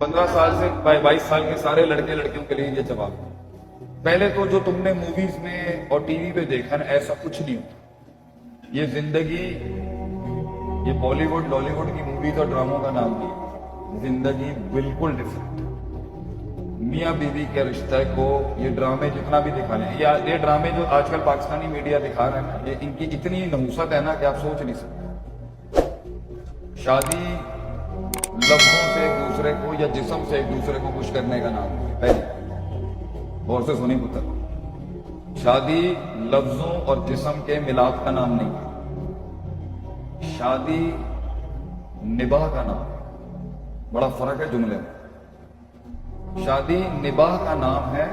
15 साल से 22 साल के सारे लड़के लड़कियों के लिए ये जवाब है। पहले तो जो तुमने मूवीज में और टीवी पे देखा ना, ऐसा कुछ नहीं होता। ये जिंदगी, ये बॉलीवुड लॉलीवुड की मूवीज और ड्रामों का नाम नहीं है। जिंदगी बिल्कुल डिफरेंट। मियाँ बीवी के रिश्ते को ये ड्रामे जितना भी दिखा रहे हैं, ये ड्रामे जो आजकल पाकिस्तानी मीडिया दिखा रहे हैं ना, ये इनकी इतनी नहुसत है ना कि आप सोच नहीं सकते। शादी लफ्जों से एक दूसरे को या जिस्म से एक दूसरे को खुश करने का नाम है। पहले और से सुनी पुत्र, शादी लफ्जों और जिस्म के मिलाप का नाम नहीं है। शादी निबाह का नाम है। बड़ा फर्क है जुमले में। शादी निबाह का नाम है,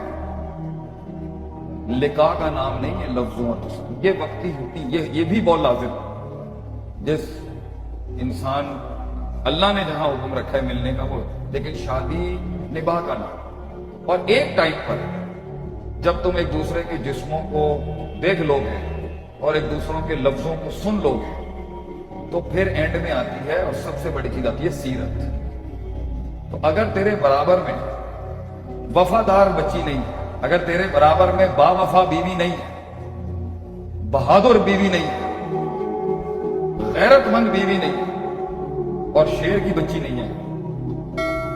लिका का नाम नहीं है। लफ्जों और जिस्म ये वक्ती होती, ये भी बहुत लाजिम है। जिस इंसान अल्लाह ने जहां हुक्म रखा है मिलने का वो, लेकिन शादी निबाह का नाम। और एक टाइम पर जब तुम एक दूसरे के जिस्मों को देख लोगे और एक दूसरों के लफ्जों को सुन लोगे, तो फिर एंड में आती है और सबसे बड़ी चीज आती है सीरत। तो अगर तेरे बराबर में वफादार बच्ची नहीं है, अगर तेरे बराबर में बावफा बीवी नहीं है, बहादुर बीवी नहीं है, गैरतमंद बीवी नहीं है और शेर की बच्ची नहीं है,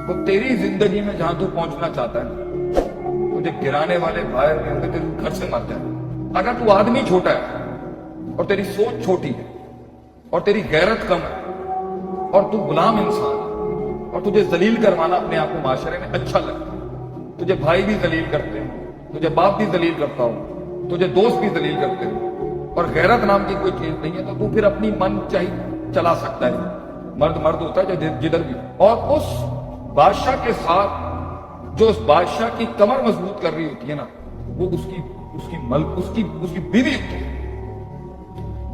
तो तेरी जिंदगी में जहां तू पहुंचना चाहता है, तुझे गिराने वाले बाहर भी होंगे, तेरे घर से मर जाए। अगर तू आदमी छोटा है और तेरी सोच छोटी है और तेरी गैरत कम है और तू गुलाम इंसान है और तुझे जलील करवाना अपने आप को माशरे में अच्छा लगता है, तुझे भाई भी जलील करते हो, तुझे बाप भी जलील करता हो, तुझे दोस्त भी जलील करते हो और गैरत नाम की कोई चीज नहीं है, तो तू फिर अपनी मन चाहिए चला सकता है। मर्द होता है जो जिधर भी, और उस बादशाह के साथ जो उस बादशाह की कमर मजबूत कर रही होती है ना, वो उसकी बीवी होती है।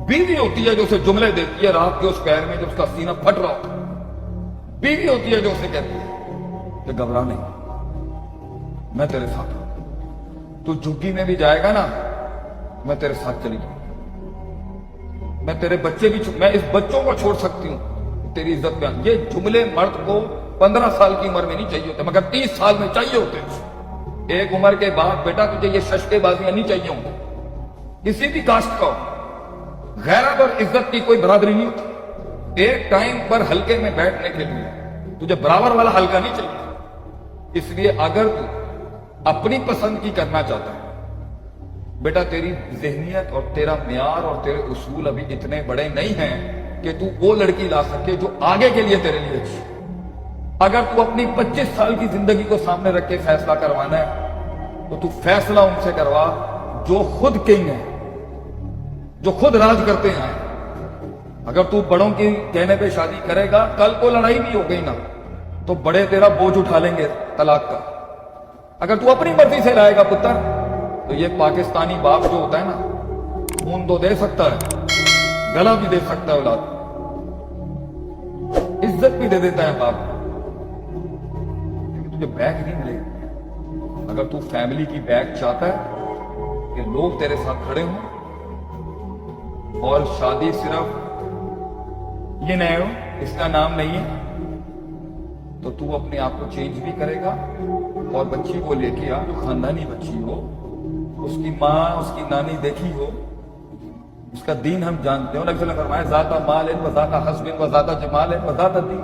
बीवी होती है जो उसे जुमले देती है रात के उस पैर में जब उसका सीना फट रहा होता है। बीवी होती है जो उसे कहती है कि घबरा नहीं, मैं तेरे साथ हूं। तू झुग्गी में भी जाएगा ना, मैं तेरे साथ चली जाऊंगी। मैं तेरे बच्चे भी, मैं इस बच्चों को छोड़ सकती हूं तेरी इज्जत पे। ये जुमले मर्द को 15 साल की उम्र में नहीं चाहिए होते, मगर 30 साल में चाहिए होते। एक उम्र के बाद बेटा तुझे ये शशकेबाजियां नहीं चाहिए होंगी। किसी भी कास्ट का, गैरत और इज्जत की कोई बरादरी नहीं होती। एक टाइम पर हल्के में बैठने के लिए तुझे बराबर वाला हल्का नहीं चाहिए। इसलिए अगर तू अपनी पसंद की करना चाहता है बेटा, तेरी ज़हनियत और तेरा म्यार और तेरे उसूल अभी इतने बड़े नहीं हैं कि तू वो लड़की ला सके जो आगे के लिए तेरे लिए अच्छी। अगर तू अपनी 25 साल की जिंदगी को सामने रख के फैसला करवाना है, तो तू फैसला उनसे करवा जो खुद किंग है, जो खुद राज करते हैं। अगर तू बड़ों की कहने पे शादी करेगा, कल को लड़ाई भी हो गई ना, तो बड़े तेरा बोझ उठा लेंगे तलाक का। अगर तू अपनी मर्जी से लाएगा पुत्र, तो ये पाकिस्तानी बाप जो होता है ना, खून तो दे सकता है, गला भी दे सकता है, औलाद इज्जत भी दे देता है बाप, लेकिन तुझे बैग नहीं मिलेगा। अगर तू फैमिली की बैग चाहता है कि लोग तेरे साथ खड़े हों और शादी सिर्फ ये नहीं हो, इसका नाम नहीं है, तो तू अपने आप को चेंज भी करेगा और बच्ची को लेके आ जो खानदानी बच्ची हो, उसकी माँ उसकी नानी देखी हो, उसका दीन हम जानते हो। नबी ने फरमाया ज़ाता माल व ज़ाता हस्बिन व ज़ाता जमाल व ज़ाता दीन।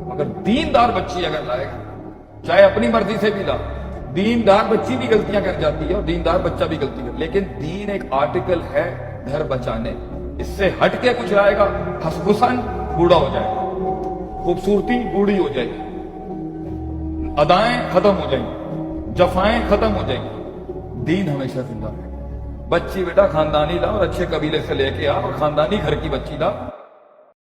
मगर दीनदार बच्ची अगर लाएगा, चाहे अपनी मर्जी से भी ला, दीनदार बच्ची भी गलतियां कर जाती है और दीनदार बच्चा भी गलती कर, लेकिन दीन एक आर्टिकल है घर बचाने। इससे हट के कुछ लाएगा, हुस्न बूढ़ा हो जाएगा, खूबसूरती बूढ़ी हो जाएगी, अदाएं खत्म हो जाएंगी, जफाएं खत्म हो जाएंगी, दीन हमेशा जिंदा है। बच्ची बेटा खानदानी ला और अच्छे कबीले से लेके आ और खानदानी घर की बच्ची ला।